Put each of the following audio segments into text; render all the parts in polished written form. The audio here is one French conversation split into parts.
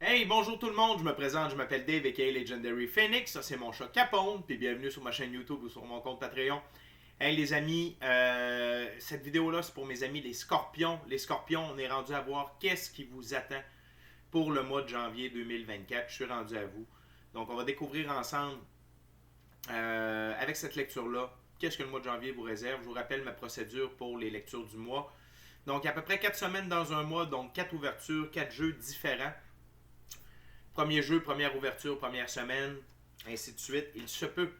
Hey, bonjour tout le monde, je me présente, je m'appelle Dave aka Legendary Phoenix, ça c'est mon chat Capone, puis bienvenue sur ma chaîne YouTube ou sur mon compte Patreon. Hey les amis, cette vidéo-là c'est pour mes amis les scorpions. Les scorpions, on est rendu à voir qu'est-ce qui vous attend pour le mois de janvier 2024, je suis rendu à vous. Donc on va découvrir ensemble, avec cette lecture-là, qu'est-ce que le mois de janvier vous réserve. Je vous rappelle ma procédure pour les lectures du mois. Donc à peu près 4 semaines dans un mois, donc 4 ouvertures, 4 jeux différents. Premier jeu, première ouverture, première semaine, ainsi de suite. Il se peut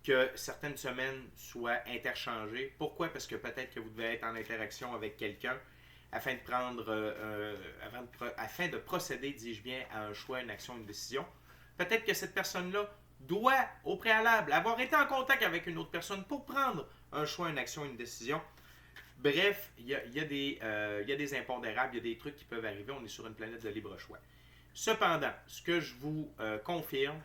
que certaines semaines soient interchangées. Pourquoi? Parce que peut-être que vous devez être en interaction avec quelqu'un afin de afin de procéder, dis-je bien, à un choix, une action, une décision. Peut-être que cette personne-là doit, au préalable, avoir été en contact avec une autre personne pour prendre un choix, une action, une décision. Bref, il y a des impondérables, il y a des trucs qui peuvent arriver. On est sur une planète de libre choix. Cependant, ce que je vous confirme,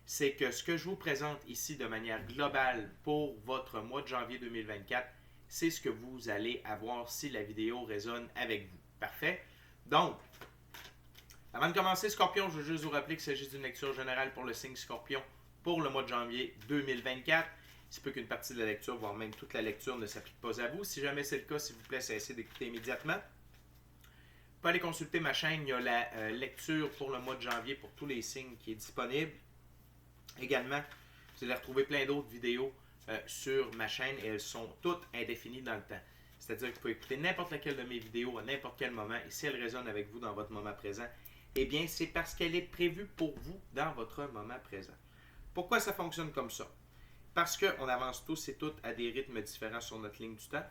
c'est que ce que je vous présente ici de manière globale pour votre mois de janvier 2024, c'est ce que vous allez avoir si la vidéo résonne avec vous. Parfait? Donc, avant de commencer, Scorpion, je veux juste vous rappeler qu'il s'agit d'une lecture générale pour le signe Scorpion pour le mois de janvier 2024. Il se peut qu'une partie de la lecture, voire même toute la lecture, ne s'applique pas à vous. Si jamais c'est le cas, s'il vous plaît, cessez d'écouter immédiatement. Vous pouvez aller consulter ma chaîne, il y a la lecture pour le mois de janvier pour tous les signes qui est disponible. Également, vous allez retrouver plein d'autres vidéos sur ma chaîne et elles sont toutes indéfinies dans le temps. C'est-à-dire que vous pouvez écouter n'importe laquelle de mes vidéos à n'importe quel moment et si elle résonne avec vous dans votre moment présent, eh bien c'est parce qu'elle est prévue pour vous dans votre moment présent. Pourquoi ça fonctionne comme ça? Parce qu'on avance tous et toutes à des rythmes différents sur notre ligne du temps.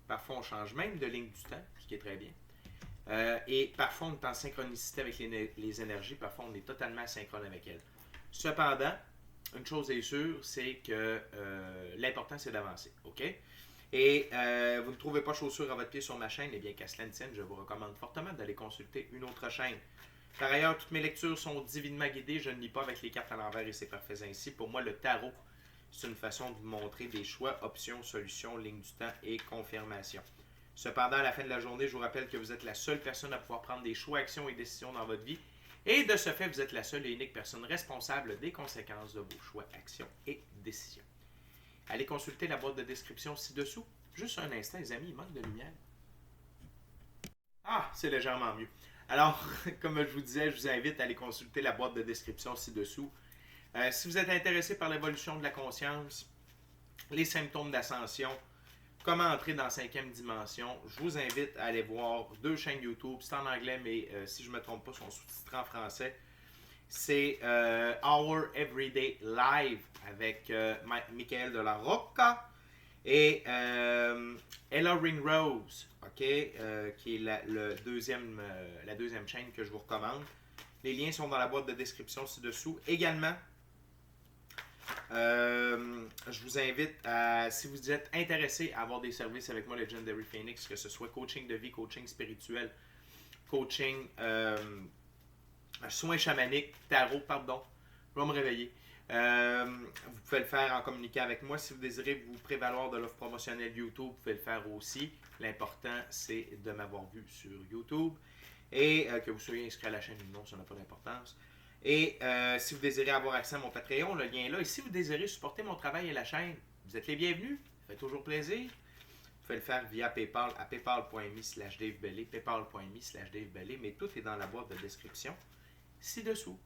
Parfois on change même de ligne du temps, ce qui est très bien. Et parfois, on est en synchronicité avec les énergies, parfois, on est totalement asynchrone avec elles. Cependant, une chose est sûre, c'est que l'important, c'est d'avancer. OK? Et vous ne trouvez pas chaussures à votre pied sur ma chaîne, eh bien, qu'à cela ne tienne, je vous recommande fortement d'aller consulter une autre chaîne. Par ailleurs, toutes mes lectures sont divinement guidées. Je ne lis pas avec les cartes à l'envers et c'est parfait ainsi. Pour moi, le tarot, c'est une façon de vous montrer des choix, options, solutions, lignes du temps et confirmation. Cependant, à la fin de la journée, je vous rappelle que vous êtes la seule personne à pouvoir prendre des choix, actions et décisions dans votre vie. Et de ce fait, vous êtes la seule et unique personne responsable des conséquences de vos choix, actions et décisions. Allez consulter la boîte de description ci-dessous. Juste un instant, les amis, il manque de lumière. Ah, c'est légèrement mieux. Alors, comme je vous disais, je vous invite à aller consulter la boîte de description ci-dessous. Si vous êtes intéressé par l'évolution de la conscience, les symptômes d'ascension, comment entrer dans la 5e dimension, je vous invite à aller voir 2 chaînes YouTube. C'est en anglais, mais si je ne me trompe pas, sont sous-titrés en français. C'est Our Everyday Live avec Michael de la Rocca et Ella Ringrose, qui est la deuxième chaîne que je vous recommande. Les liens sont dans la boîte de description ci-dessous. Également, je vous invite à, si vous êtes intéressé à avoir des services avec moi, Legendary Phoenix, que ce soit coaching de vie, coaching spirituel, coaching, soins chamaniques, tarot, pardon, je vais me réveiller. Vous pouvez le faire en communiquant avec moi. Si vous désirez vous prévaloir de l'offre promotionnelle YouTube, vous pouvez le faire aussi. L'important, c'est de m'avoir vu sur YouTube et que vous soyez inscrit à la chaîne ou non, ça n'a pas d'importance. Et si vous désirez avoir accès à mon Patreon, le lien est là. Et si vous désirez supporter mon travail et la chaîne, vous êtes les bienvenus. Ça fait toujours plaisir. Vous pouvez le faire via PayPal à paypal.me/DaveBellé, paypal.me/DaveBellé, mais tout est dans la boîte de description ci-dessous.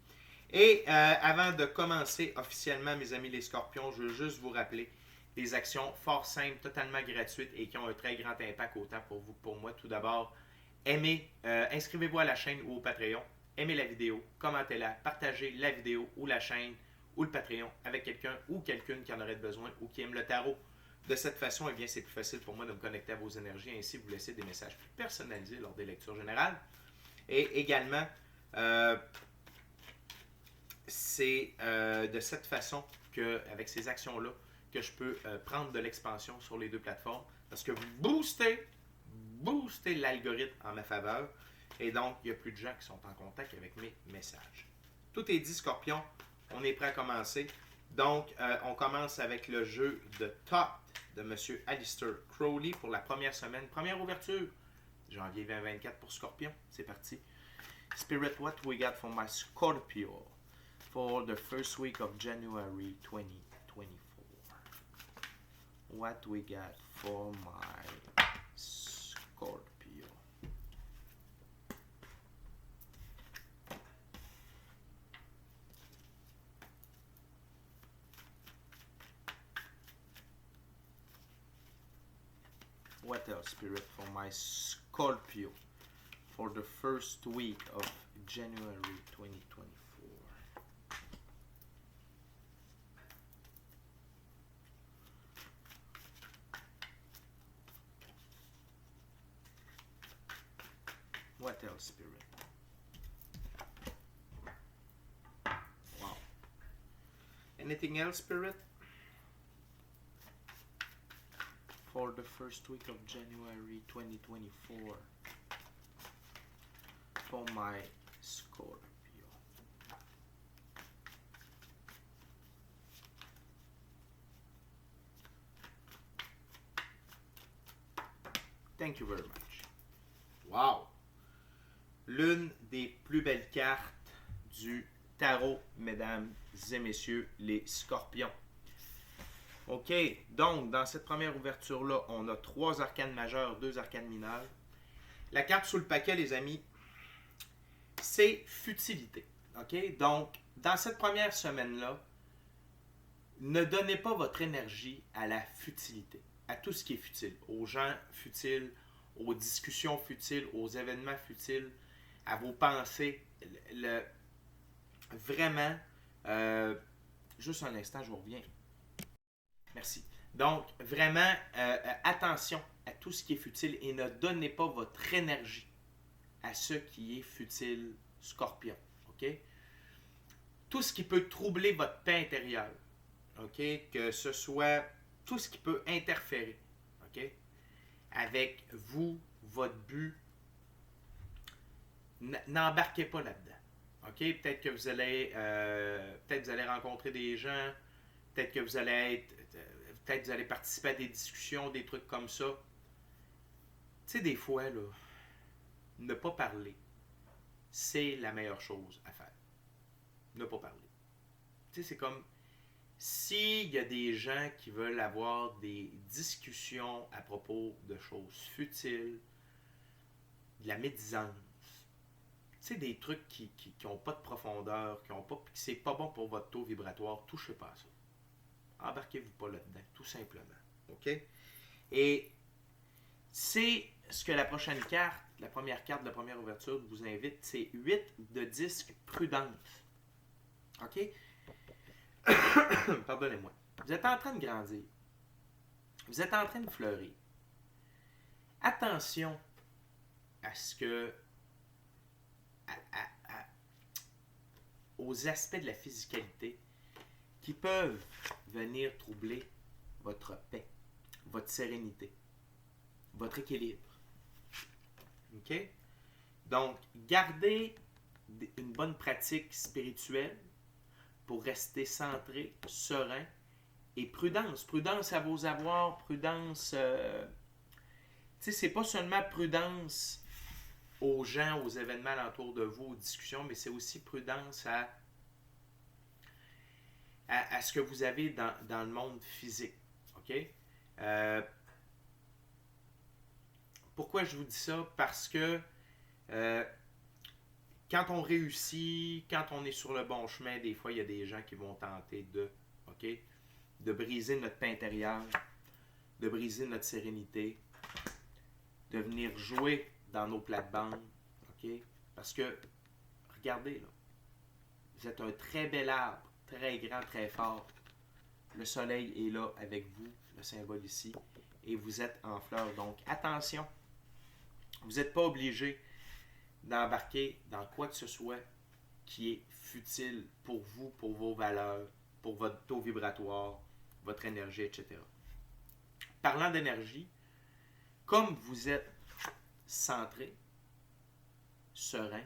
Et avant de commencer officiellement, mes amis les scorpions, je veux juste vous rappeler des actions fort simples, totalement gratuites et qui ont un très grand impact autant pour vous que pour moi. Tout d'abord, inscrivez-vous à la chaîne ou au Patreon. Aimez la vidéo, commentez-la, partagez la vidéo ou la chaîne ou le Patreon avec quelqu'un ou quelqu'une qui en aurait besoin ou qui aime le tarot. De cette façon, eh bien, c'est plus facile pour moi de me connecter à vos énergies et ainsi vous laisser des messages plus personnalisés lors des lectures générales. Et également, c'est de cette façon qu'avec ces actions-là, que je peux prendre de l'expansion sur les 2 plateformes parce que vous boostez l'algorithme en ma faveur. Et donc, il y a plus de gens qui sont en contact avec mes messages. Tout est dit, Scorpion. On est prêt à commencer. Donc, on commence avec le jeu de Top de M. Aleister Crowley pour la première semaine. Première ouverture, janvier 2024 pour Scorpion. C'est parti. Spirit, what we got for my Scorpio for the first week of January 2024? What we got for my Scorpio? What else, Spirit, for my Scorpio for the first week of January 2024? What else, Spirit? Wow. Anything else, Spirit? For the first week of January 2024 for my Scorpio. Thank you very much. Wow! L'une des plus belles cartes du tarot, mesdames et messieurs, les scorpions. OK, donc dans cette première ouverture-là, on a 3 arcanes majeures, 2 arcanes mineures. La carte sous le paquet, les amis, c'est futilité. OK, donc dans cette première semaine-là, ne donnez pas votre énergie à la futilité, à tout ce qui est futile, aux gens futiles, aux discussions futiles, aux événements futiles, à vos pensées. Vraiment, juste un instant, je vous reviens. Merci. Donc, vraiment, attention à tout ce qui est futile et ne donnez pas votre énergie à ce qui est futile, Scorpion. OK? Tout ce qui peut troubler votre paix intérieure, OK? Que ce soit tout ce qui peut interférer, OK? Avec vous, votre but, n'embarquez pas là-dedans. OK? Peut-être que vous allez rencontrer des gens, peut-être que vous allez participer à des discussions, des trucs comme ça. Tu sais, des fois, là, ne pas parler, c'est la meilleure chose à faire. Ne pas parler. Tu sais, c'est comme s'il y a des gens qui veulent avoir des discussions à propos de choses futiles, de la médisance, tu sais, des trucs qui n'ont pas de profondeur, que c'est pas bon pour votre taux vibratoire, touchez pas à ça. Embarquez-vous pas là-dedans, tout simplement. OK? Et c'est ce que la prochaine carte, la première carte de la première ouverture vous invite, c'est 8 de disque prudence. OK? Pardonnez-moi. Vous êtes en train de grandir. Vous êtes en train de fleurir. Attention à ce que... aux aspects de la physicalité qui peuvent venir troubler votre paix, votre sérénité, votre équilibre. OK? Donc, gardez une bonne pratique spirituelle pour rester centré, serein et prudence. Prudence à vos avoirs, prudence... tu sais, c'est pas seulement prudence aux gens, aux événements alentour de vous, aux discussions, mais c'est aussi prudence à ce que vous avez dans le monde physique. OK? Pourquoi je vous dis ça? Parce que quand on réussit, quand on est sur le bon chemin, des fois, il y a des gens qui vont tenter de briser notre paix intérieure, de briser notre sérénité, de venir jouer dans nos plates-bandes. OK? Parce que, regardez, là, vous êtes un très bel arbre, très grand, très fort. Le soleil est là avec vous, le symbole ici, et vous êtes en fleurs. Donc, attention, vous n'êtes pas obligé d'embarquer dans quoi que ce soit qui est futile pour vous, pour vos valeurs, pour votre taux vibratoire, votre énergie, etc. Parlant d'énergie, comme vous êtes centré, serein,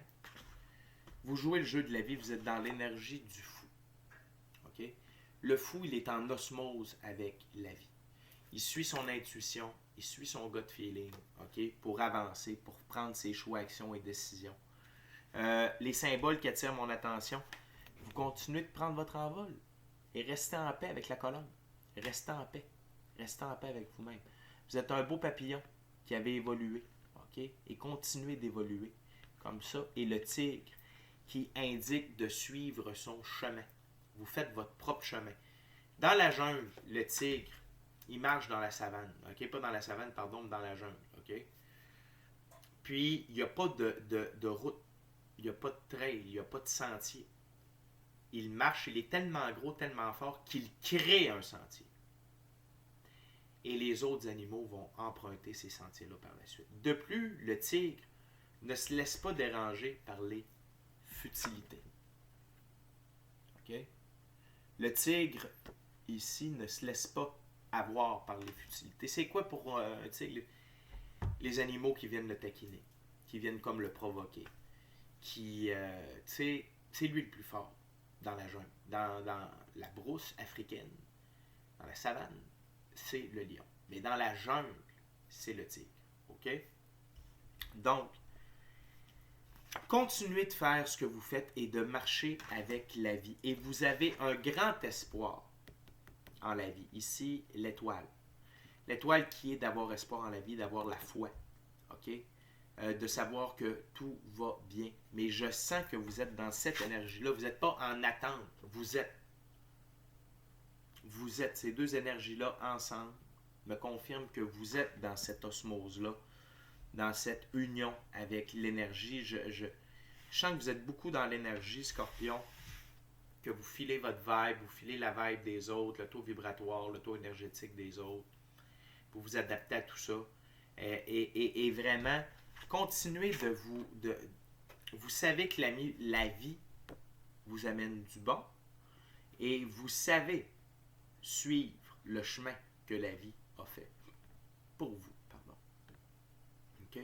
vous jouez le jeu de la vie, vous êtes dans l'énergie du fou. Okay? Le fou, il est en osmose avec la vie. Il suit son intuition, il suit son gut feeling, okay? Pour avancer, pour prendre ses choix, actions et décisions. les symboles qui attirent mon attention. Vous continuez de prendre votre envol et restez en paix avec la colonne. Restez en paix. Restez en paix avec vous-même. Vous êtes un beau papillon qui avait évolué. Okay? Et continuez d'évoluer comme ça. Et le tigre qui indique de suivre son chemin. Vous faites votre propre chemin. Dans la jungle, le tigre, il marche dans la savane. Okay? Pas dans la savane, pardon, mais dans la jungle. Okay? Puis, il n'y a pas de route. Il n'y a pas de trail. Il n'y a pas de sentier. Il marche, il est tellement gros, tellement fort qu'il crée un sentier. Et les autres animaux vont emprunter ces sentiers-là par la suite. De plus, le tigre ne se laisse pas déranger par les futilités. Okay? Le tigre, ici, ne se laisse pas avoir par les futilités. C'est quoi pour un tigre? Les animaux qui viennent le taquiner, qui viennent comme le provoquer, qui, c'est lui le plus fort dans la jungle, dans la brousse africaine, dans la savane, c'est le lion. Mais dans la jungle, c'est le tigre. OK? Donc, continuez de faire ce que vous faites et de marcher avec la vie. Et vous avez un grand espoir en la vie. Ici, l'étoile. L'étoile qui est d'avoir espoir en la vie, d'avoir la foi. OK? De savoir que tout va bien. Mais je sens que vous êtes dans cette énergie-là. Vous n'êtes pas en attente. Vous êtes ces deux énergies-là ensemble me confirment que vous êtes dans cette osmose-là, dans cette union avec l'énergie. Je sens que vous êtes beaucoup dans l'énergie, Scorpion, que vous filez votre vibe, vous filez la vibe des autres, le taux vibratoire, le taux énergétique des autres. Vous vous adaptez à tout ça. Et vraiment, continuez de vous... vous savez que la vie vous amène du bon et vous savez suivre le chemin que la vie a fait pour vous. Pardon. OK?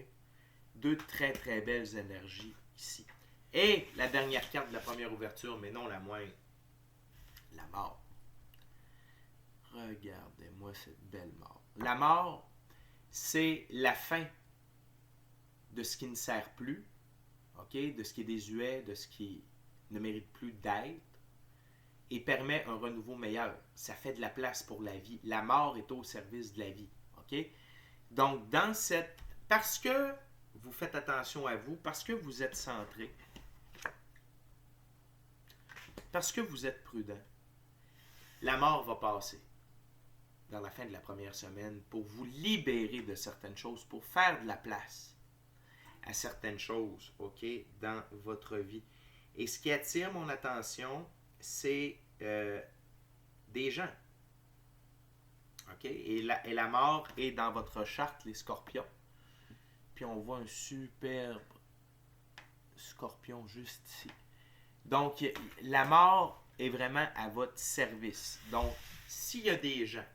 Deux très très belles énergies ici. Et la dernière carte de la première ouverture, mais non la moindre, la mort. Regardez-moi cette belle mort. La mort, c'est la fin de ce qui ne sert plus, okay? De ce qui est désuet, de ce qui ne mérite plus d'être, et permet un renouveau meilleur. Ça fait de la place pour la vie. La mort est au service de la vie. Okay? Donc, dans cette... Parce que vous faites attention à vous, parce que vous êtes centré, parce que vous êtes prudent, la mort va passer dans la fin de la première semaine pour vous libérer de certaines choses, pour faire de la place à certaines choses, OK, dans votre vie. Et ce qui attire mon attention, c'est des gens. OK? Et la mort est dans votre charte, les scorpions. Puis on voit un superbe scorpion juste ici. Donc, la mort est vraiment à votre service. Donc, s'il y a des gens,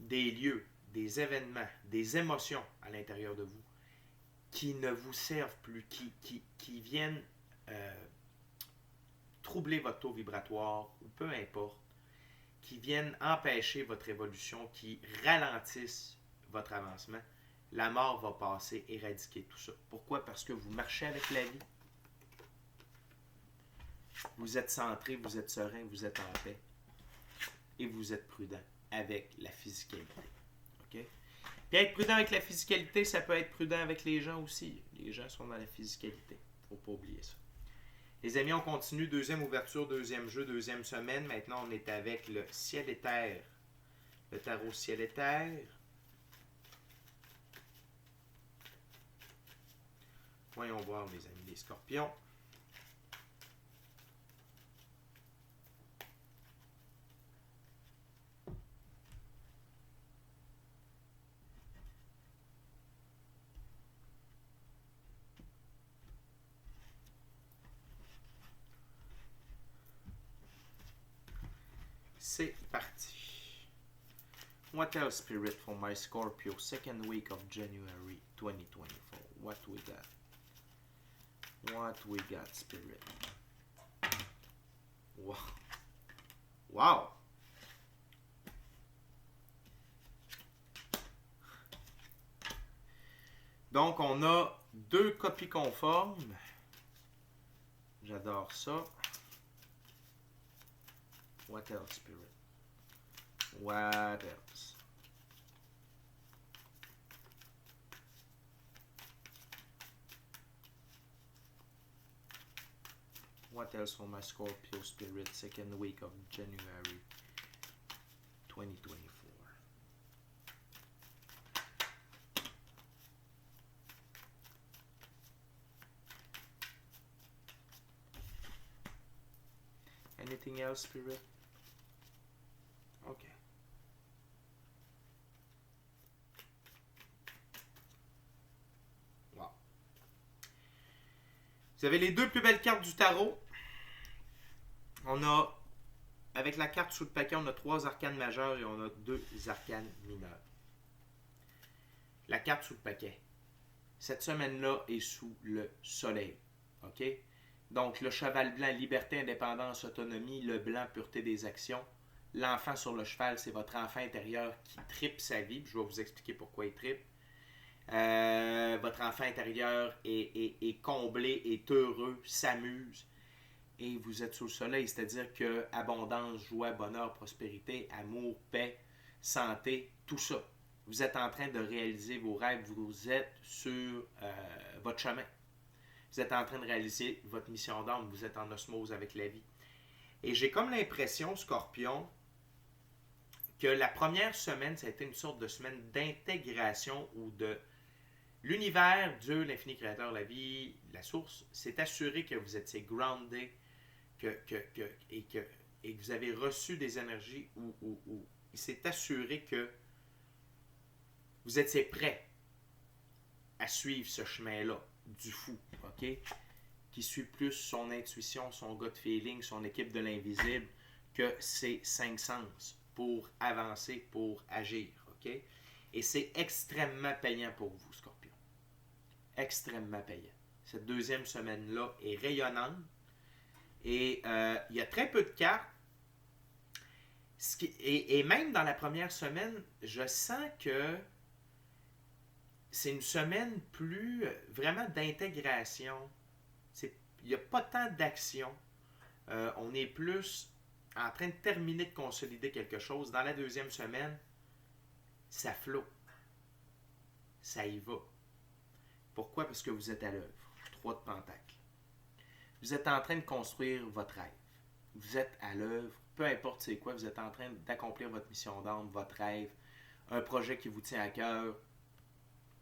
des lieux, des événements, des émotions à l'intérieur de vous qui ne vous servent plus, qui viennent troubler votre taux vibratoire, ou peu importe, qui viennent empêcher votre évolution, qui ralentissent votre avancement, la mort va passer, éradiquer tout ça. Pourquoi? Parce que vous marchez avec la vie. Vous êtes centré, vous êtes serein, vous êtes en paix. Et vous êtes prudent avec la physicalité. OK? Puis être prudent avec la physicalité, ça peut être prudent avec les gens aussi. Les gens sont dans la physicalité. Il ne faut pas oublier ça. Les amis, on continue. Deuxième ouverture, deuxième jeu, deuxième semaine. Maintenant, on est avec le ciel et terre. Le tarot ciel et terre. Voyons voir, mes amis, les scorpions. C'est parti. What else, Spirit, for my Scorpio, second week of January 2024? What we got? What we got, Spirit? Wow. Wow. Donc, on a deux copies conformes J'adore ça. What else, Spirit? What else? What else for my Scorpio Spirit, second week of January 2024? Anything else, Spirit? Okay. Wow. Vous avez les deux plus belles cartes du tarot. On a, avec la carte sous le paquet, on a 3 arcanes majeures et on a 2 arcanes mineures. La carte sous le paquet. Cette semaine-là est sous le soleil. OK? Donc, le cheval blanc, liberté, indépendance, autonomie. Le blanc, pureté des actions. L'enfant sur le cheval, c'est votre enfant intérieur qui tripe sa vie. Je vais vous expliquer pourquoi il tripe. Votre enfant intérieur est comblé, est heureux, s'amuse. Et vous êtes sous le soleil, c'est-à-dire que abondance, joie, bonheur, prospérité, amour, paix, santé, tout ça. Vous êtes en train de réaliser vos rêves, vous êtes sur votre chemin. Vous êtes en train de réaliser votre mission d'âme, vous êtes en osmose avec la vie. Et j'ai comme l'impression, Scorpion, que la première semaine, ça a été une sorte de semaine d'intégration ou de l'univers, Dieu, l'infini créateur, la vie, la source, s'est assuré que vous étiez groundé, et que vous avez reçu des énergies où il s'est assuré que vous étiez prêt à suivre ce chemin-là du fou, OK? Qui suit plus son intuition, son gut feeling, son équipe de l'invisible que ses 5 sens pour avancer, pour agir, OK? Et c'est extrêmement payant pour vous, Scorpion. Extrêmement payant. Cette deuxième semaine-là est rayonnante. Et il y a très peu de cartes. Et même dans la première semaine, je sens que c'est une semaine plus vraiment d'intégration. Il n'y a pas tant d'action. On est plus en train de terminer de consolider quelque chose. Dans la deuxième semaine, ça flotte. Ça y va. Pourquoi? Parce que vous êtes à l'œuvre. 3 de Pentacle. Vous êtes en train de construire votre rêve. Vous êtes à l'œuvre, peu importe c'est quoi, vous êtes en train d'accomplir votre mission d'âme, votre rêve, un projet qui vous tient à cœur,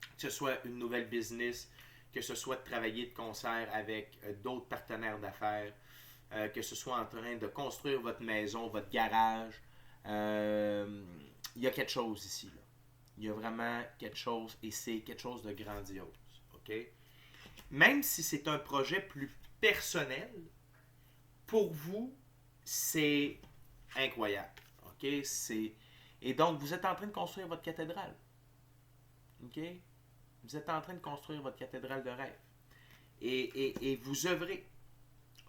que ce soit une nouvelle business, que ce soit de travailler de concert avec d'autres partenaires d'affaires, que ce soit en train de construire votre maison, votre garage. Il y a quelque chose ici, là. Il y a vraiment quelque chose, et c'est quelque chose de grandiose. OK? Même si c'est un projet plus personnel, pour vous, c'est incroyable. OK? Et donc, vous êtes en train de construire votre cathédrale. OK? Vous êtes en train de construire votre cathédrale de rêve. Et vous œuvrez.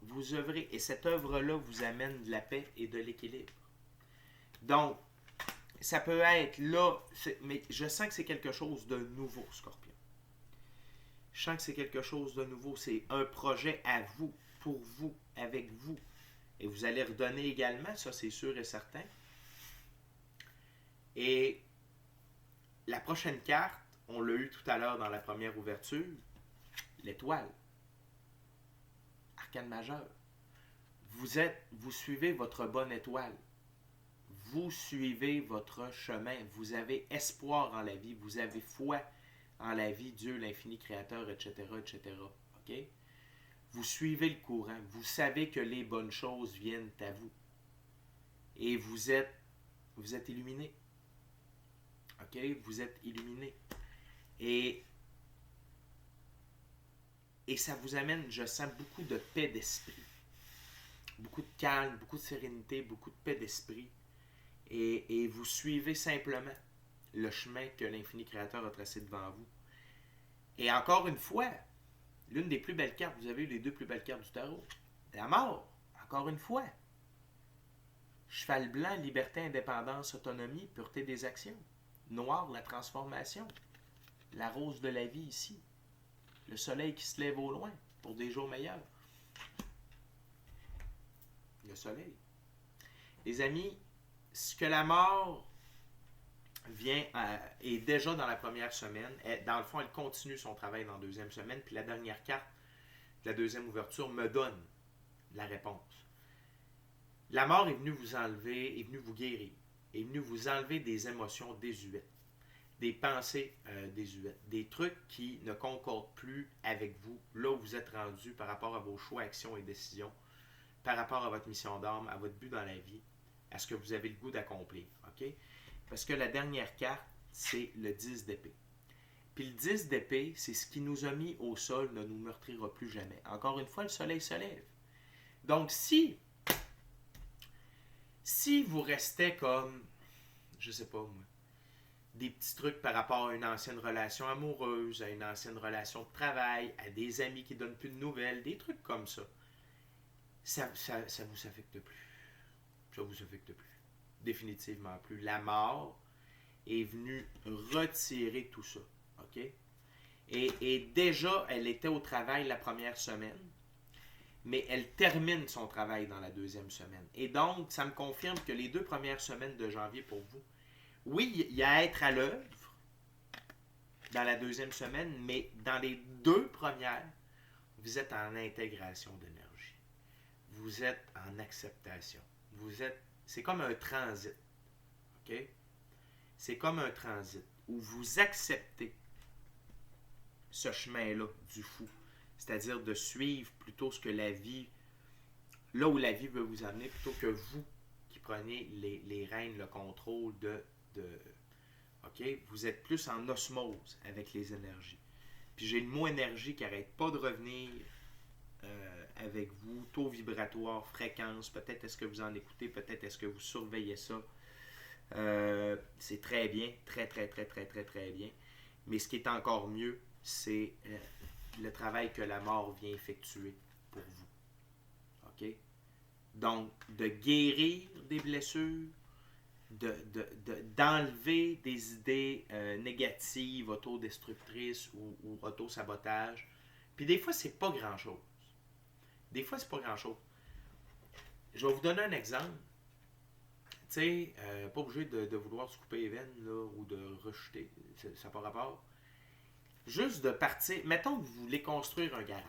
Vous œuvrez. Et cette œuvre-là vous amène de la paix et de l'équilibre. Donc, ça peut être là, mais je sens que c'est quelque chose de nouveau, Scorpion. Je sens que c'est quelque chose de nouveau. C'est un projet à vous, pour vous, avec vous. Et vous allez redonner également, ça c'est sûr et certain. Et la prochaine carte, on l'a eu tout à l'heure dans la première ouverture, l'étoile. Arcane majeur. Vous suivez votre bonne étoile. Vous suivez votre chemin. Vous avez espoir en la vie. Vous avez foi en la vie, Dieu, l'infini créateur, etc., etc. OK? Vous suivez le courant. Vous savez que les bonnes choses viennent à vous. Et vous êtes illuminé. OK? Vous êtes illuminé. Et ça vous amène, je sens, beaucoup de paix d'esprit. Beaucoup de calme, beaucoup de sérénité, beaucoup de paix d'esprit. Et vous suivez simplement le chemin que l'infini créateur a tracé devant vous. Et encore une fois, l'une des plus belles cartes, vous avez eu les 2 plus belles cartes du tarot. La mort, encore une fois. Cheval blanc, liberté, indépendance, autonomie, pureté des actions. Noir, la transformation. La rose de la vie ici. Le soleil qui se lève au loin pour des jours meilleurs. Le soleil. Les amis, ce que la mort est déjà dans la première semaine. Dans le fond, elle continue son travail dans la deuxième semaine. Puis la dernière carte de la deuxième ouverture me donne la réponse. La mort est venue vous enlever, est venue vous guérir, est venue vous enlever des émotions désuètes, des pensées désuètes, des trucs qui ne concordent plus avec vous, là où vous êtes rendu par rapport à vos choix, actions et décisions, par rapport à votre mission d'âme, à votre but dans la vie, à ce que vous avez le goût d'accomplir. OK? Parce que la dernière carte, c'est le 10 d'épée. Puis le 10 d'épée, c'est ce qui nous a mis au sol ne nous meurtrira plus jamais. Encore une fois, le soleil se lève. Donc, si vous restez comme, je sais pas moi, des petits trucs par rapport à une ancienne relation amoureuse, à une ancienne relation de travail, à des amis qui ne donnent plus de nouvelles, des trucs comme ça, ça vous affecte plus. Ça vous affecte plus. Définitivement plus. La mort est venue retirer tout ça. OK? Et déjà, elle était au travail la première semaine, mais elle termine son travail dans la deuxième semaine. Et donc, ça me confirme que les 2 premières semaines de janvier pour vous, oui, il y a à être à l'œuvre dans la deuxième semaine, mais dans les 2 premières, vous êtes en intégration d'énergie. Vous êtes en acceptation. C'est comme un transit. OK? C'est comme un transit où vous acceptez ce chemin-là du fou. C'est-à-dire de suivre plutôt ce que la vie, là où la vie veut vous amener, plutôt que vous qui prenez les rênes, le contrôle de OK? Vous êtes plus en osmose avec les énergies. Puis j'ai le mot énergie qui n'arrête pas de revenir avec vous, taux vibratoire, fréquence, peut-être est-ce que vous en écoutez, peut-être est-ce que vous surveillez ça. C'est très bien, très bien. Mais ce qui est encore mieux, c'est le travail que la mort vient effectuer pour vous. OK? Donc, de guérir des blessures, d'enlever des idées négatives, autodestructrices ou auto-sabotage. Puis des fois, c'est pas grand-chose. Je vais vous donner un exemple. Tu sais, pas obligé de vouloir se couper les veines là, ou de rejeter. Ça n'a pas rapport. Juste de partir. Mettons que vous voulez construire un garage.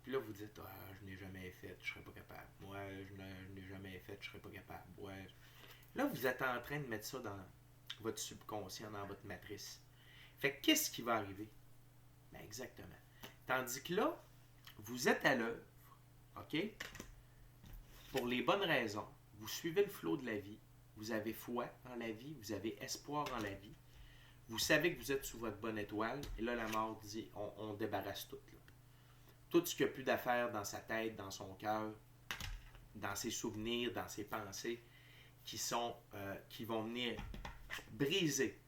Puis là, vous dites, je n'ai jamais fait, je ne serais pas capable. Moi, je n'ai jamais fait, je ne serais pas capable. Ouais. Là, vous êtes en train de mettre ça dans votre subconscient, dans votre matrice. Fait que qu'est-ce qui va arriver? Ben exactement. Tandis que là, vous êtes à l'œuvre, OK? Pour les bonnes raisons. Vous suivez le flot de la vie. Vous avez foi en la vie. Vous avez espoir en la vie. Vous savez que vous êtes sous votre bonne étoile. Et là, la mort dit, on débarrasse tout. Là. Tout ce qu'il n'y a plus d'affaires dans sa tête, dans son cœur, dans ses souvenirs, dans ses pensées, qui vont venir briser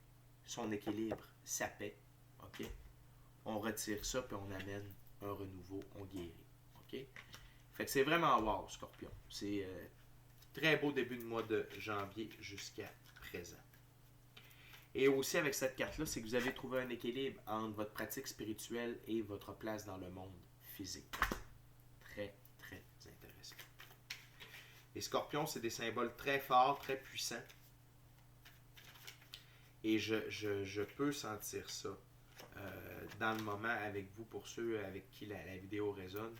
son équilibre, sa paix. OK? On retire ça, puis on amène un renouveau, on guérit. OK? Fait que c'est vraiment wow, Scorpion. C'est très beau début de mois de janvier jusqu'à présent. Et aussi avec cette carte-là, c'est que vous avez trouvé un équilibre entre votre pratique spirituelle et votre place dans le monde physique. Très, très intéressant. Les scorpions, c'est des symboles très forts, très puissants. Et je peux sentir ça dans le moment avec vous, pour ceux avec qui la vidéo résonne.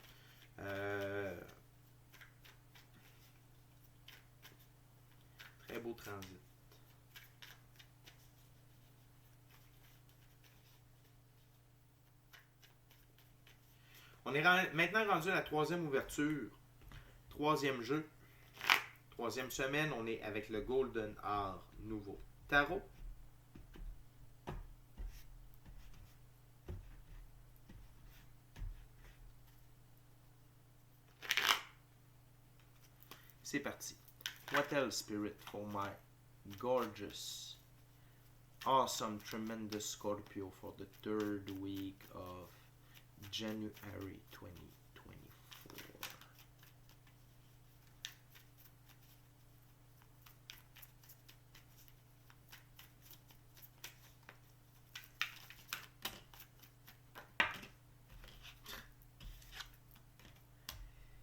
Très beau transit. On est maintenant rendu à la 3e ouverture. 3e jeu. 3e semaine, on est avec le Golden Hour nouveau tarot. C'est parti. What else, Spirit, for my gorgeous, awesome, tremendous Scorpio for the 3rd week of January 2024.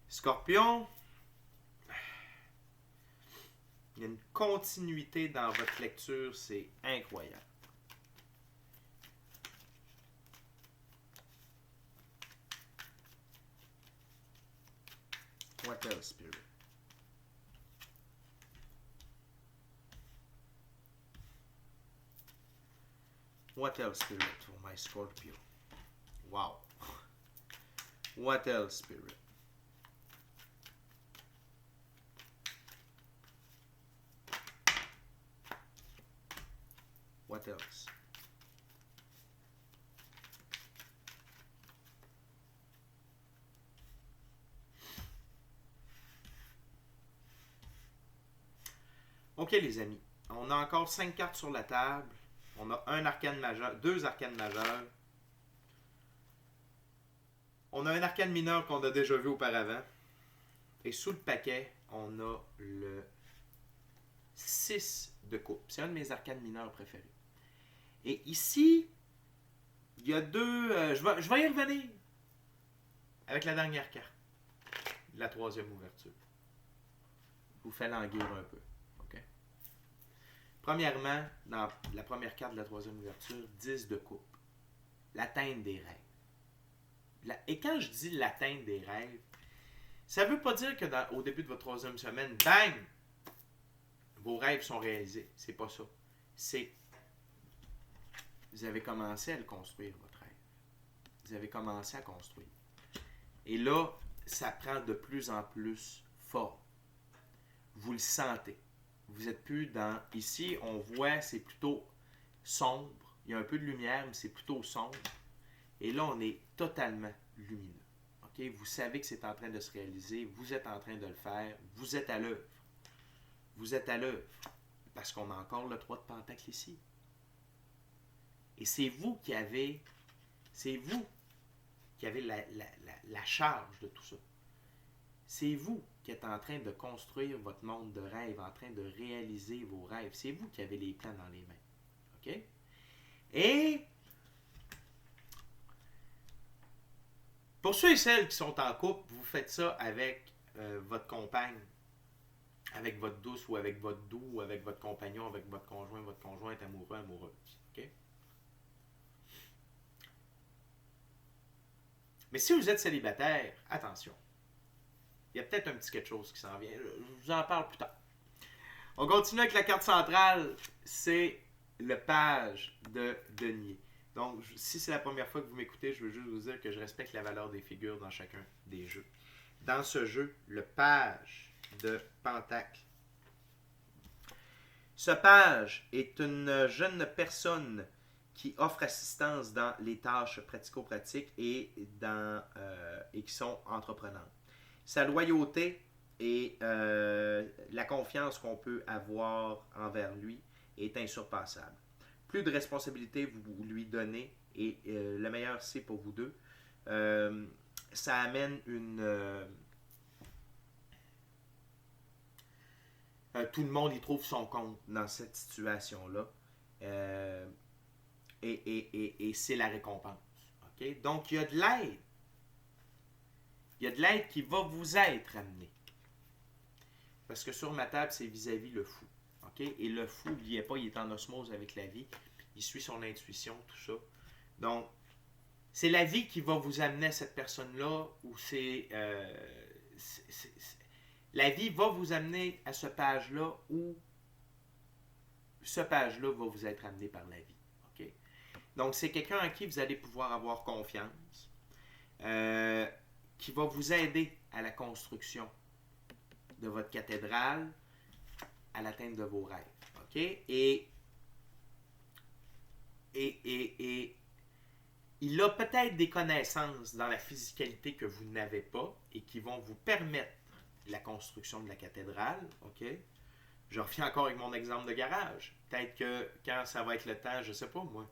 Scorpion, Il y a une continuité dans votre lecture, c'est incroyable. What else, Spirit? What else, Spirit, for my Scorpio? Wow. What else, Spirit? What else? Ok les amis, on a encore 5 cartes sur la table. On a un arcane majeur, 2 arcanes majeurs. On a un arcane mineur qu'on a déjà vu auparavant. Et sous le paquet, on a le 6 de coupe. C'est un de mes arcanes mineurs préférés. Et ici, il y a deux... je vais y revenir avec la dernière carte. La troisième ouverture. Je vous fais languir un peu. Okay? Premièrement, dans la première carte de la troisième ouverture, 10 de coupe. L'atteinte des rêves. Et quand je dis l'atteinte des rêves, ça ne veut pas dire que au début de votre troisième semaine, bang, vos rêves sont réalisés. C'est pas ça. C'est vous avez commencé à le construire, votre rêve. Vous avez commencé à construire. Et là, ça prend de plus en plus forme. Vous le sentez. Vous n'êtes plus dans... Ici, on voit, c'est plutôt sombre. Il y a un peu de lumière, mais c'est plutôt sombre. Et là, on est totalement lumineux. Okay? Vous savez que c'est en train de se réaliser. Vous êtes en train de le faire. Vous êtes à l'œuvre. Vous êtes à l'œuvre. Parce qu'on a encore le 3 de Pentacle ici. Et c'est vous qui avez... C'est vous qui avez la charge de tout ça. C'est vous qui êtes en train de construire votre monde de rêve, en train de réaliser vos rêves. C'est vous qui avez les plans dans les mains. OK? Et pour ceux et celles qui sont en couple, vous faites ça avec votre compagne, avec votre douce ou avec votre doux, ou avec votre compagnon, avec votre conjointe amoureux, amoureuse. OK? Mais si vous êtes célibataire, attention. Il y a peut-être un petit quelque chose qui s'en vient. Je vous en parle plus tard. On continue avec la carte centrale. C'est le page de denier. Donc, si c'est la première fois que vous m'écoutez, je veux juste vous dire que je respecte la valeur des figures dans chacun des jeux. Dans ce jeu, le page de Pentacle. Ce page est une jeune personne qui offre assistance dans les tâches pratico-pratiques et qui sont entreprenantes. Sa loyauté et la confiance qu'on peut avoir envers lui est insurpassable. Plus de responsabilités vous lui donnez et le meilleur c'est pour vous deux. Ça amène une... tout le monde y trouve son compte dans cette situation-là. Et c'est la récompense. Okay? Donc, il y a de l'aide. Il y a de l'aide qui va vous être amenée. Parce que sur ma table, c'est vis-à-vis le fou. Okay? Et le fou, n'oubliez pas, il est en osmose avec la vie. Il suit son intuition, tout ça. Donc, c'est la vie qui va vous amener à cette personne-là ou la vie va vous amener à ce page-là ou ce page-là va vous être amené par la vie. Okay? Donc, c'est quelqu'un en qui vous allez pouvoir avoir confiance, qui va vous aider à la construction de votre cathédrale, à l'atteinte de vos rêves. Okay? Et il a peut-être des connaissances dans la physicalité que vous n'avez pas et qui vont vous permettre la construction de la cathédrale. Okay? Je reviens encore avec mon exemple de garage. Peut-être que quand ça va être le temps, je ne sais pas moi,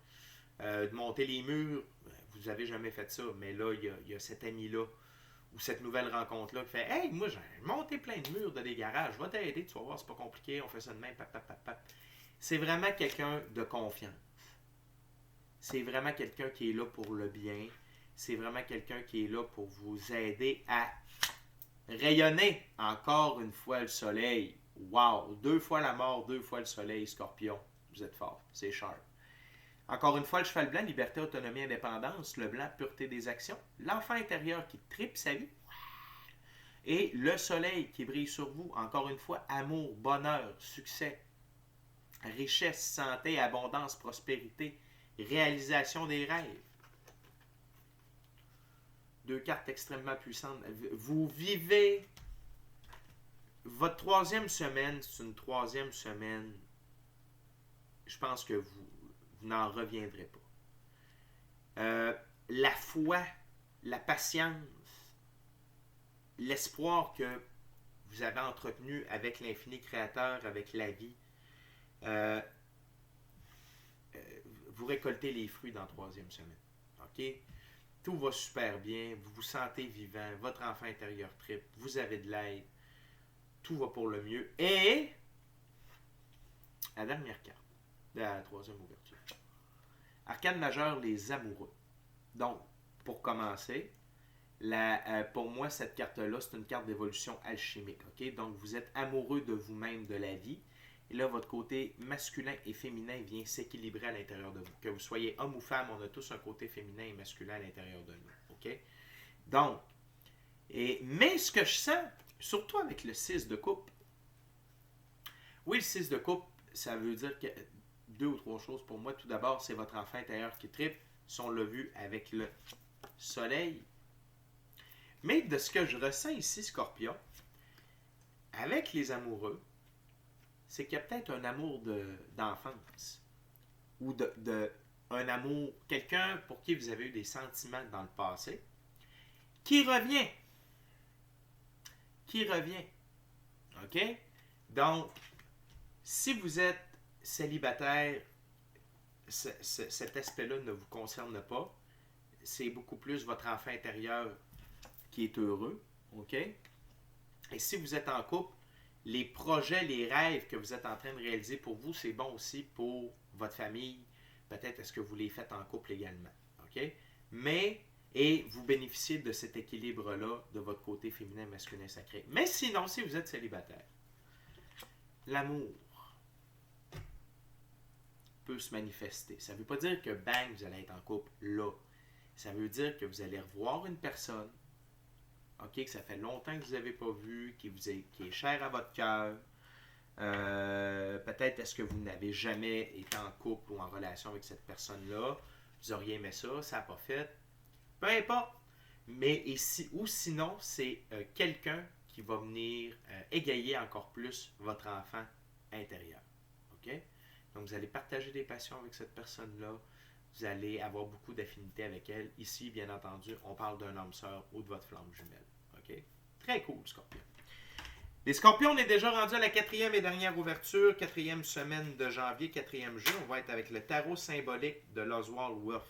de monter les murs, vous n'avez jamais fait ça, mais là, il y a cet ami-là ou cette nouvelle rencontre-là qui fait « Hey, moi, j'ai monté plein de murs de des garages, je vais t'aider, tu vas voir, c'est pas compliqué, on fait ça de même, pap, pap, pap, pap. » C'est vraiment quelqu'un de confiance. C'est vraiment quelqu'un qui est là pour le bien. C'est vraiment quelqu'un qui est là pour vous aider à rayonner encore une fois le soleil. Wow! 2 fois la mort, 2 fois le soleil, Scorpion. Vous êtes fort. C'est sharp. Encore une fois, le cheval blanc, liberté, autonomie, indépendance. Le blanc, pureté des actions. L'enfant intérieur qui tripe sa vie. Et le soleil qui brille sur vous. Encore une fois, amour, bonheur, succès, richesse, santé, abondance, prospérité, réalisation des rêves. 2 cartes extrêmement puissantes. Vous vivez votre 3e semaine, c'est une 3e semaine. Je pense que vous n'en reviendrez pas. La foi, la patience, l'espoir que vous avez entretenu avec l'infini créateur, avec la vie, vous récoltez les fruits dans la 3e semaine. OK? Tout va super bien, vous vous sentez vivant, votre enfant intérieur tripe, vous avez de l'aide, tout va pour le mieux. Et la dernière carte, la 3e ouverture. Arcane majeur, les amoureux. Donc, pour commencer, pour moi, cette carte-là, c'est une carte d'évolution alchimique. Okay? Donc, vous êtes amoureux de vous-même, de la vie. Et là, votre côté masculin et féminin vient s'équilibrer à l'intérieur de vous. Que vous soyez homme ou femme, on a tous un côté féminin et masculin à l'intérieur de nous. Okay? Donc, mais ce que je sens, surtout avec le 6 de coupe, oui, le 6 de coupe, ça veut dire que 2 ou 3 choses pour moi. Tout d'abord, c'est votre enfant intérieur qui tripe. Si on l'a vu avec le soleil. Mais de ce que je ressens ici, Scorpion, avec les amoureux, c'est qu'il y a peut-être un amour d'enfance. Ou un amour, quelqu'un pour qui vous avez eu des sentiments dans le passé, qui revient. Qui revient. OK? Donc, si vous êtes célibataire, cet aspect-là ne vous concerne pas. C'est beaucoup plus votre enfant intérieur qui est heureux. OK? Et si vous êtes en couple, les projets, les rêves que vous êtes en train de réaliser pour vous, c'est bon aussi pour votre famille. Peut-être est-ce que vous les faites en couple également. OK? Et vous bénéficiez de cet équilibre-là de votre côté féminin, masculin, sacré. Mais sinon, si vous êtes célibataire, l'amour peut se manifester. Ça ne veut pas dire que bang, vous allez être en couple là. Ça veut dire que vous allez revoir une personne, OK, que ça fait longtemps que vous n'avez pas vu, qui est chère à votre cœur. Peut-être est-ce que vous n'avez jamais été en couple ou en relation avec cette personne-là. Vous auriez aimé ça, ça n'a pas fait. Peu importe. Mais ou sinon, c'est quelqu'un qui va venir égayer encore plus votre enfant intérieur. OK? Donc, vous allez partager des passions avec cette personne-là. Vous allez avoir beaucoup d'affinité avec elle. Ici, bien entendu, on parle d'un âme sœur ou de votre flamme jumelle. OK? Très cool, Scorpion. Les Scorpions, on est déjà rendu à la 4e et dernière ouverture, 4e semaine de janvier, 4e jeu. On va être avec le tarot symbolique de l'Oswald Wolf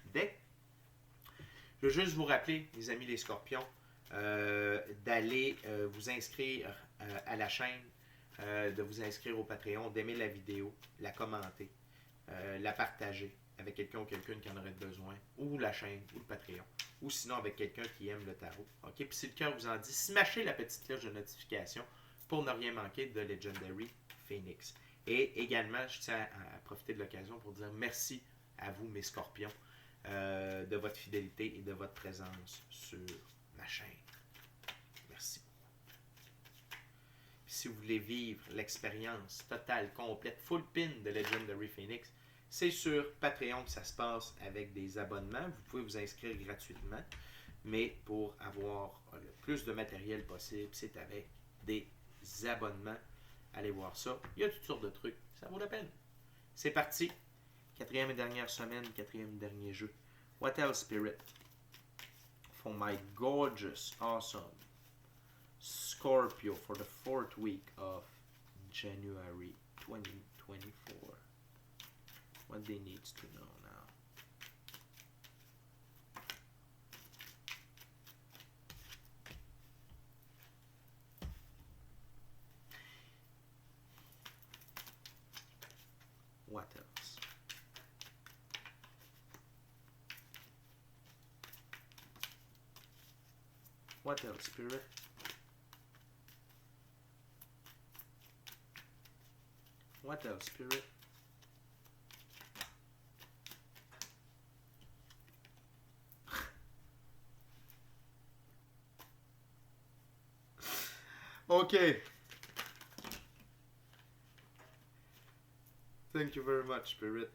Deck. Je veux juste vous rappeler, les amis les Scorpions, d'aller vous inscrire à la chaîne, de vous inscrire au Patreon, d'aimer la vidéo, la commenter, la partager avec quelqu'un ou quelqu'une qui en aurait besoin, ou la chaîne, ou le Patreon, ou sinon avec quelqu'un qui aime le tarot. OK? Puis si le cœur vous en dit, smachez la petite cloche de notification pour ne rien manquer de Legendary Phoenix. Et également, je tiens à profiter de l'occasion pour dire merci à vous, mes Scorpions, de votre fidélité et de votre présence sur ma chaîne. Merci beaucoup. Si vous voulez vivre l'expérience totale, complète, full pin de Legendary Phoenix, c'est sur Patreon que ça se passe avec des abonnements. Vous pouvez vous inscrire gratuitement, mais pour avoir le plus de matériel possible, c'est avec des abonnements. Allez voir ça. Il y a toutes sortes de trucs. Ça vaut la peine. C'est parti. 4e et dernière semaine, 4e et dernier jeu. What else, Spirit? For my gorgeous, awesome Scorpio for the 4th week of January 2024. What they need to know now. What else? What else, Spirit? What else, Spirit? Okay. Thank you very much, Spirit.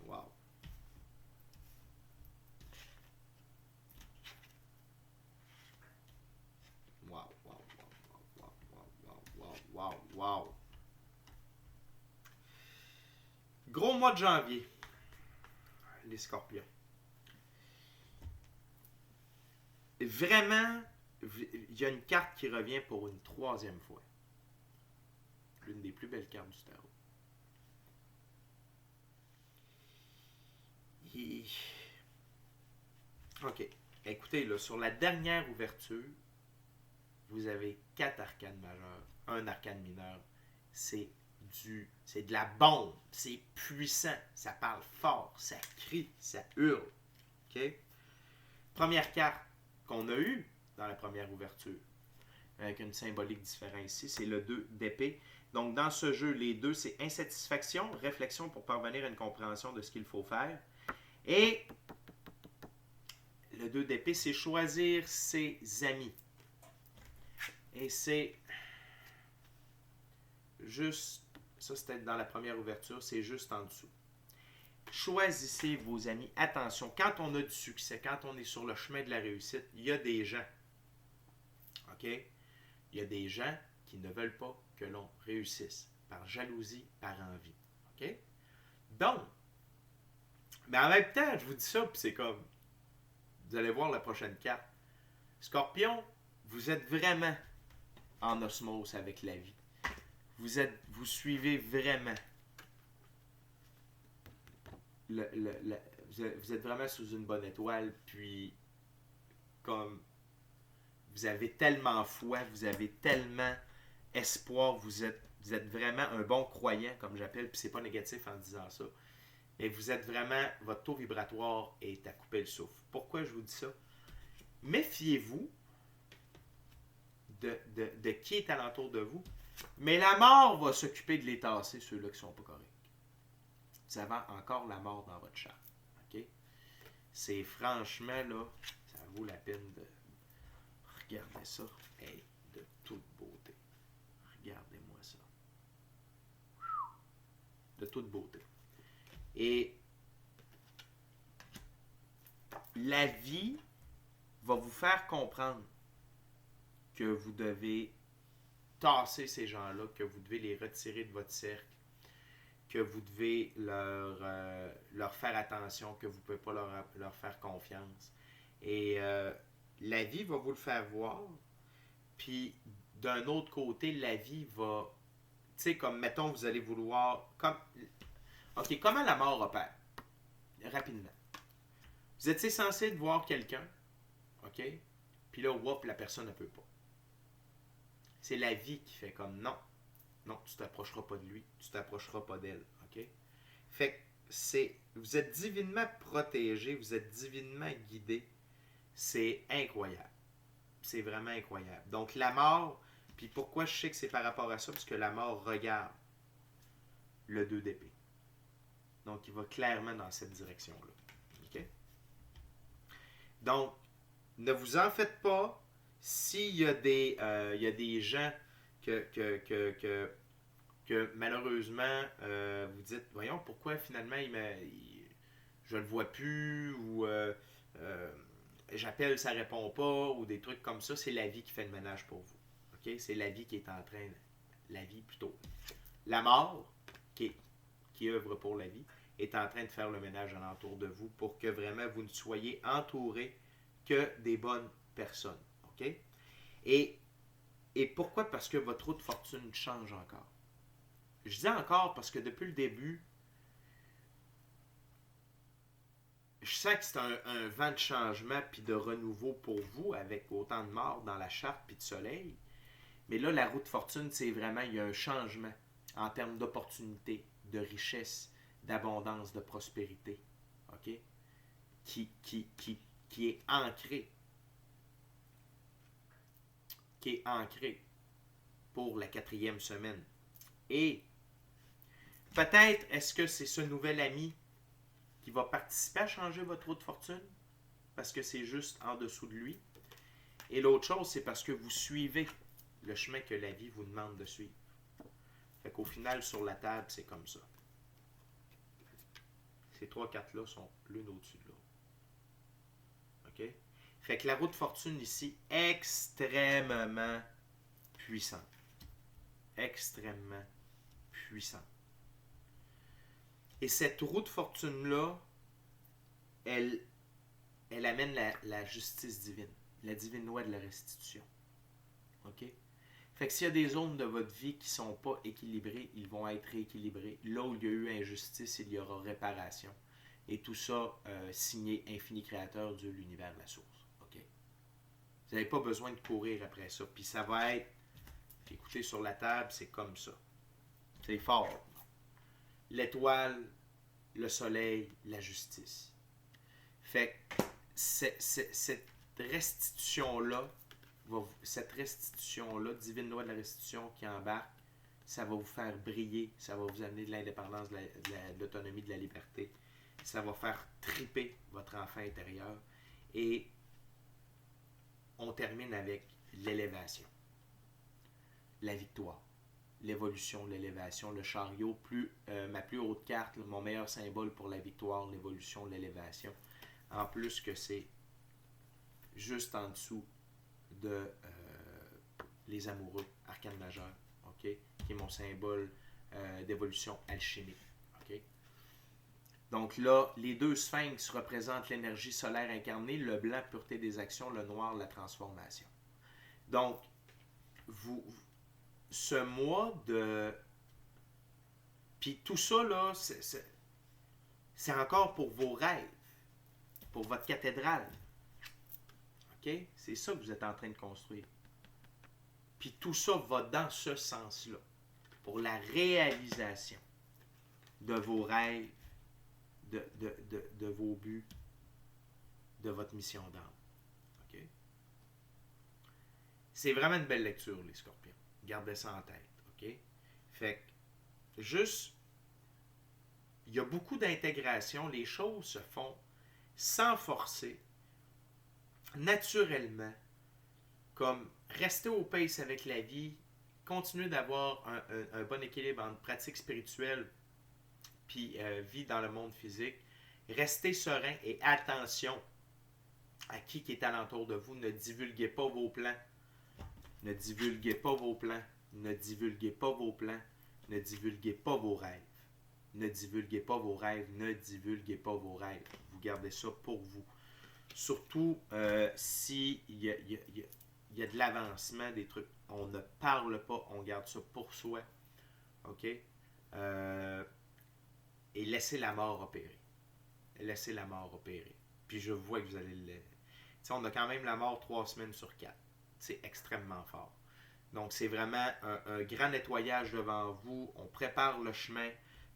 Wow. Wow, wow, wow, wow, wow, wow, wow, wow. Gros mois de janvier. Les scorpions. Vraiment, il y a une carte qui revient pour une troisième fois. L'une des plus belles cartes du tarot. Ok. Écoutez, là, sur la dernière ouverture, vous avez 4 arcanes majeures, un arcane mineur. C'est de la bombe. C'est puissant. Ça parle fort. Ça crie. Ça hurle. Ok? Première carte qu'on a eue dans la première ouverture, avec une symbolique différente ici, c'est le 2 d'épée. Donc, dans ce jeu, les 2, c'est insatisfaction, réflexion pour parvenir à une compréhension de ce qu'il faut faire. Et le 2 d'épée, c'est choisir ses amis. Et c'est juste, ça c'était dans la première ouverture, c'est juste en dessous. Choisissez vos amis. Attention, quand on a du succès, quand on est sur le chemin de la réussite, il y a des gens, ok? Il y a des gens qui ne veulent pas que l'on réussisse, par jalousie, par envie, ok? Donc, mais en même temps, je vous dis ça, puis c'est comme, vous allez voir la prochaine carte. Scorpion, vous êtes vraiment en osmose avec la vie. Vous suivez vraiment. Vous êtes vraiment sous une bonne étoile, puis comme vous avez tellement foi, vous avez tellement espoir, vous êtes vraiment un bon croyant, comme j'appelle, puis c'est pas négatif en disant ça. Et vous êtes vraiment, votre taux vibratoire est à couper le souffle. Pourquoi je vous dis ça? Méfiez-vous de qui est alentour de vous, mais la mort va s'occuper de les tasser, ceux-là qui sont pas corrects. Vous avez encore la mort dans votre charte. OK? C'est franchement, là, ça vaut la peine de regarder ça. Hey, de toute beauté. Regardez-moi ça. De toute beauté. Et la vie va vous faire comprendre que vous devez tasser ces gens-là, que vous devez les retirer de votre cercle, que vous devez leur faire attention, que vous ne pouvez pas leur faire confiance. Et la vie va vous le faire voir. Puis, d'un autre côté, la vie va... Tu sais, comme, mettons, vous allez vouloir... OK, comment la mort opère? Rapidement. Vous êtes censé de voir quelqu'un, OK? Puis là, whoop, la personne ne peut pas. C'est la vie qui fait comme non. Non, tu t'approcheras pas de lui, tu t'approcheras pas d'elle, OK? Fait que vous êtes divinement protégé, vous êtes divinement guidé. C'est incroyable. C'est vraiment incroyable. Donc la mort, puis pourquoi je sais que c'est par rapport à ça? Parce que la mort regarde le 2 d'épée. Donc il va clairement dans cette direction-là. OK? Donc, ne vous en faites pas. S'il y a des gens que malheureusement, vous dites, voyons, pourquoi finalement je le vois plus, ou j'appelle, ça répond pas, ou des trucs comme ça, c'est la vie qui fait le ménage pour vous. Okay? C'est la vie qui est en train, la vie plutôt. La mort, qui œuvre pour la vie, est en train de faire le ménage alentour de vous pour que vraiment vous ne soyez entouré que des bonnes personnes. OK? Et pourquoi? Parce que votre route de fortune change encore. Je dis encore parce que depuis le début, je sens que c'est un vent de changement puis de renouveau pour vous, avec autant de morts dans la charte puis de soleil. Mais là, la route de fortune, c'est vraiment, il y a un changement en termes d'opportunités, de richesse, d'abondance, de prospérité. OK? Qui est ancré. Qui est ancré pour la 4e semaine. Et Peut-être est-ce que c'est ce nouvel ami qui va participer à changer votre roue de fortune parce que c'est juste en dessous de lui. Et l'autre chose, c'est parce que vous suivez le chemin que la vie vous demande de suivre. Fait qu'au final, sur la table, c'est comme ça. Ces trois cartes-là sont l'une au-dessus de l'autre. OK? Fait que la roue de fortune ici, extrêmement puissante. Extrêmement puissante. Et cette roue de fortune-là, elle amène la justice divine, la divine loi de la restitution. OK? Fait que s'il y a des zones de votre vie qui ne sont pas équilibrées, ils vont être rééquilibrés. Là où il y a eu injustice, il y aura réparation. Et tout ça signé Infini Créateur, Dieu, l'univers, la source. OK? Vous n'avez pas besoin de courir après ça. Puis ça va être, écoutez, sur la table, c'est comme ça. C'est fort. L'étoile, le soleil, la justice. Fait que cette restitution-là, divine loi de la restitution qui embarque, ça va vous faire briller, ça va vous amener de l'indépendance, de l'autonomie, de la liberté. Ça va faire triper votre enfant intérieur. Et on termine avec l'élévation, la victoire, l'évolution, l'élévation, le chariot, ma plus haute carte, mon meilleur symbole pour la victoire, l'évolution, l'élévation. En plus que c'est juste en dessous de les amoureux, arcane majeur, ok, qui est mon symbole d'évolution alchimique. Okay? Donc là, les deux sphinx représentent l'énergie solaire incarnée, le blanc, pureté des actions, le noir, la transformation. Donc, ce mois de... Puis tout ça, là, c'est encore pour vos rêves, pour votre cathédrale. OK? C'est ça que vous êtes en train de construire. Puis tout ça va dans ce sens-là, pour la réalisation de vos rêves, de vos buts, de votre mission d'âme. OK? C'est vraiment une belle lecture, les scorpions. Gardez ça en tête. OK? Fait que, juste, il y a beaucoup d'intégration. Les choses se font sans forcer, naturellement, comme rester au pace avec la vie, continuer d'avoir un bon équilibre entre pratique spirituelle puis vie dans le monde physique, restez serein et attention à qui est alentour de vous. Ne divulguez pas vos plans. Ne divulguez pas vos plans. Ne divulguez pas vos plans. Ne divulguez pas vos rêves. Ne divulguez pas vos rêves. Ne divulguez pas vos rêves. Vous gardez ça pour vous. Surtout s'il y a de l'avancement, des trucs. On ne parle pas, on garde ça pour soi. OK? Et laissez la mort opérer. Laissez la mort opérer. Puis je vois que vous allez le... T'sais, on a quand même la mort 3 semaines sur 4. C'est extrêmement fort. Donc c'est vraiment un grand nettoyage devant vous. On prépare le chemin.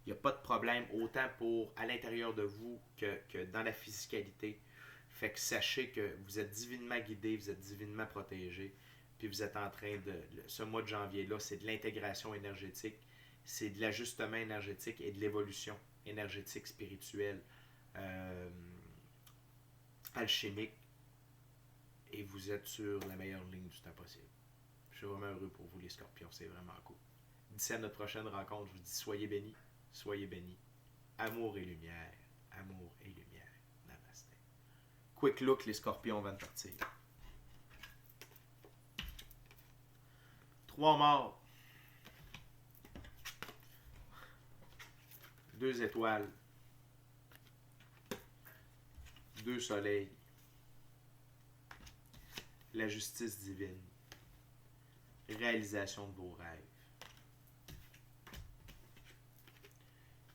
Il n'y a pas de problème, autant pour à l'intérieur de vous que dans la physicalité. Fait que sachez que vous êtes divinement guidé, vous êtes divinement protégé. Puis vous êtes en train de... Ce mois de janvier-là, c'est de l'intégration énergétique. C'est de l'ajustement énergétique et de l'évolution énergétique, spirituelle, alchimique. Et vous êtes sur la meilleure ligne du temps possible. Je suis vraiment heureux pour vous, les scorpions. C'est vraiment cool. D'ici à notre prochaine rencontre, je vous dis soyez bénis. Soyez bénis. Amour et lumière. Amour et lumière. Namasté. Quick look, les scorpions vont partir. 3 morts. 2 étoiles. 2 soleils. La justice divine. Réalisation de vos rêves.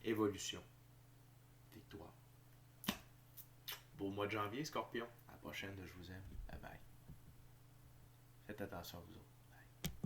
Évolution. Victoire. Beau mois de janvier, Scorpion. À la prochaine de Je vous aime. Bye bye. Faites attention à vous autres.